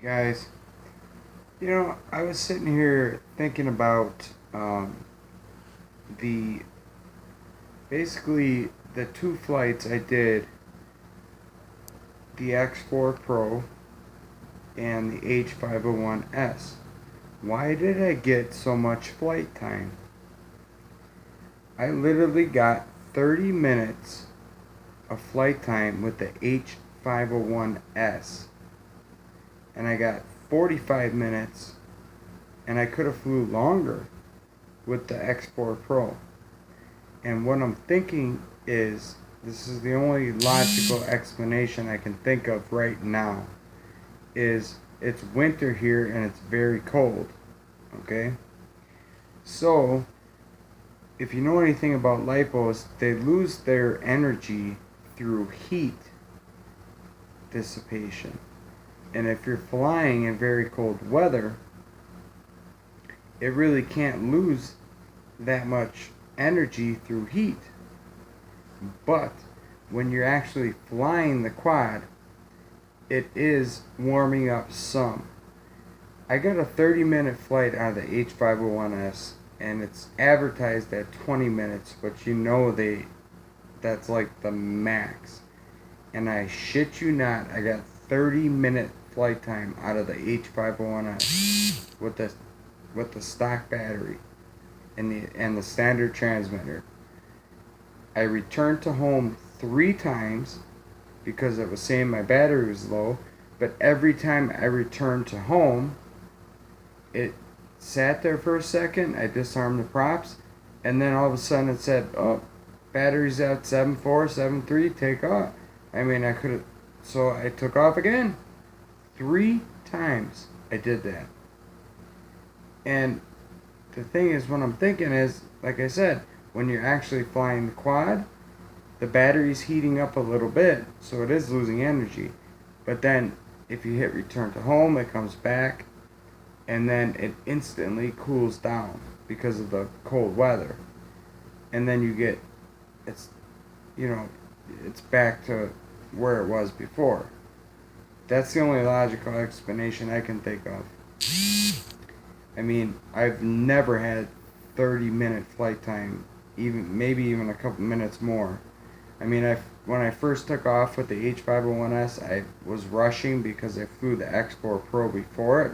Hey guys, I was sitting here thinking about the basically the two flights I did, the X4 Pro and the H501S. Why did I get so much flight time? I literally got 30 minutes of flight time with the H501S, and I got 45 minutes, and I could have flew longer with the X4 Pro. And what I'm thinking is, this is the only logical explanation I can think of right now, is it's winter here and it's very cold. Okay? So, if you know anything about LiPos, they lose their energy through heat dissipation. And if you're flying in very cold weather, it really can't lose that much energy through heat. But when you're actually flying the quad, it is warming up some. I got a 30-minute flight out of the H501S, and it's advertised at 20 minutes, but that's like the max. And I shit you not, I got 30-minute flight time out of the H501S with the stock battery and the standard transmitter. I returned to home 3 times because it was saying my battery was low, but every time I returned to home, it sat there for a second, I disarmed the props, and then all of a sudden it said, oh, battery's at 7.4, 7.3, take off. So I took off again. 3 times I did that. And the thing is, what I'm thinking is, like I said, when you're actually flying the quad, the battery's heating up a little bit, so it is losing energy. But then, if you hit return to home, it comes back, and then it instantly cools down because of the cold weather. And then it's, it's back to where it was before. That's the only logical explanation I can think of. I've never had 30-minute flight time, maybe even a couple minutes more. When I first took off with the H501S, I was rushing because I flew the X4 Pro before it,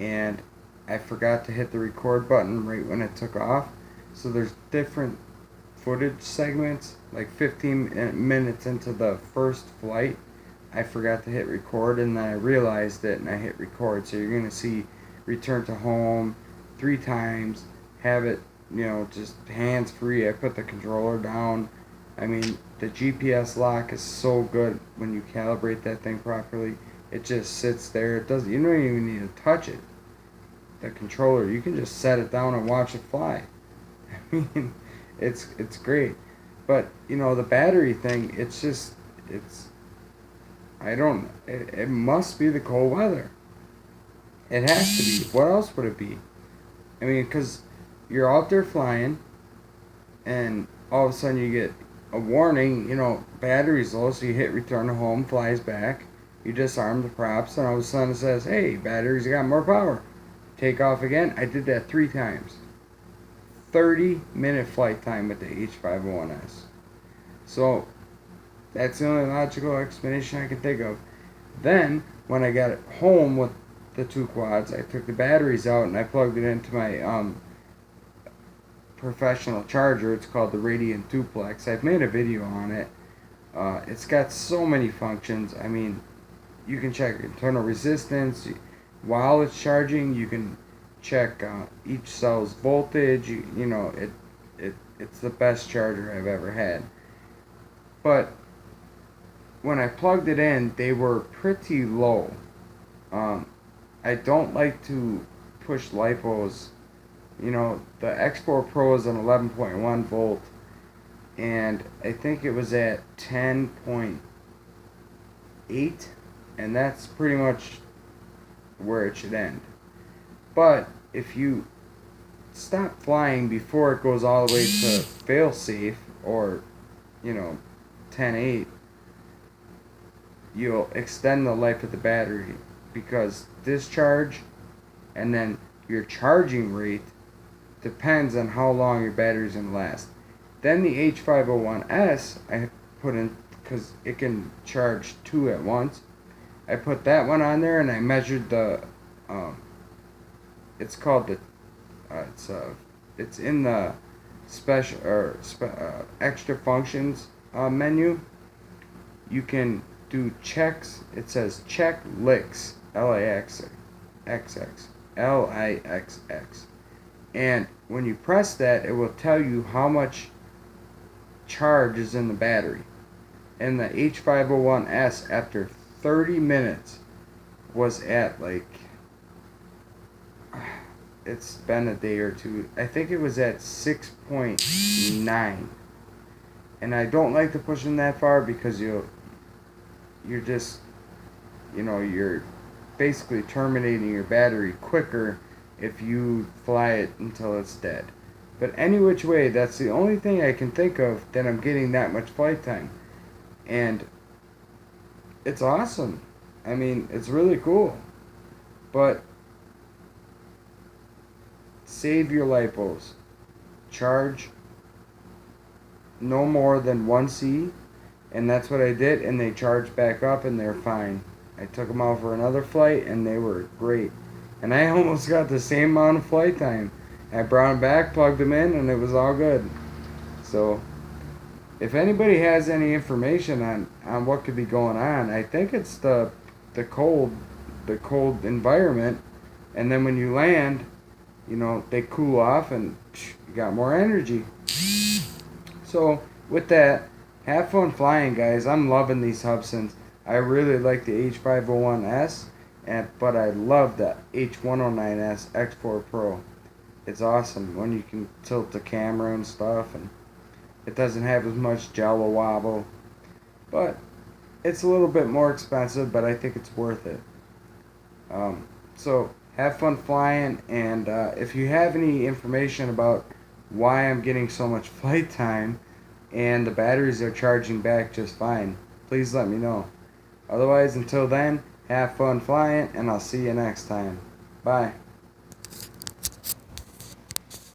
and I forgot to hit the record button right when it took off. So there's different footage segments, like 15 minutes into the first flight, I forgot to hit record, and then I realized it and I hit record. So you're going to see return to home 3 times, have it, just hands free. I put the controller down. The GPS lock is so good when you calibrate that thing properly. It just sits there. You don't even need to touch it. The controller, you can just set it down and watch it fly. It's great. But, the battery thing, it must be the cold weather. It has to be. What else would it be? Because you're out there flying, and all of a sudden you get a warning, battery's low, so you hit return to home, flies back, you disarm the props, and all of a sudden it says, hey, battery's got more power. Take off again. I did that 3 times. 30-minute flight time with the H501S. So, that's the only logical explanation I can think of. Then, when I got it home with the 2 quads, I took the batteries out and I plugged it into my professional charger. It's called the Radiant Duplex. I've made a video on it. It's got so many functions. You can check internal resistance while it's charging. You can check each cell's voltage. It's the best charger I've ever had. But when I plugged it in, they were pretty low. I don't like to push LiPos. The X4 Pro is an 11.1 volt, and I think it was at 10.8, and that's pretty much where it should end. But if you stop flying before it goes all the way to failsafe, or 10.8, you'll extend the life of the battery because discharge and then your charging rate depends on how long your battery's gonna last. Then the H501S I put in because it can charge 2 at once. I put that one on there and I measured the it's called the it's in the special or extra functions menu. You can do checks. It says check LIX, LIXX, and when you press that, it will tell you how much charge is in the battery. And the H501S after 30 minutes was at like, it's been a day or two, I think it was at 6.9. And I don't like to push them that far because you're just, you're basically terminating your battery quicker if you fly it until it's dead. But any which way, that's the only thing I can think of that I'm getting that much flight time. And it's awesome. I mean, it's really cool. But save your LiPos. Charge no more than 1C, and that's what I did, and they charged back up and they're fine. I took them out for another flight and they were great. And I almost got the same amount of flight time. I brought them back, plugged them in, and it was all good. So if anybody has any information on what could be going on, I think it's the cold environment, and then when you land, they cool off and you got more energy. So with that, have fun flying, guys. I'm loving these Hubsans. I really like the H501S, but I love the H109S X4 Pro. It's awesome when you can tilt the camera and stuff, and it doesn't have as much jello wobble. But it's a little bit more expensive, but I think it's worth it. So have fun flying, and if you have any information about why I'm getting so much flight time and the batteries are charging back just fine, please let me know. Otherwise, until then, have fun flying, and I'll see you next time. Bye.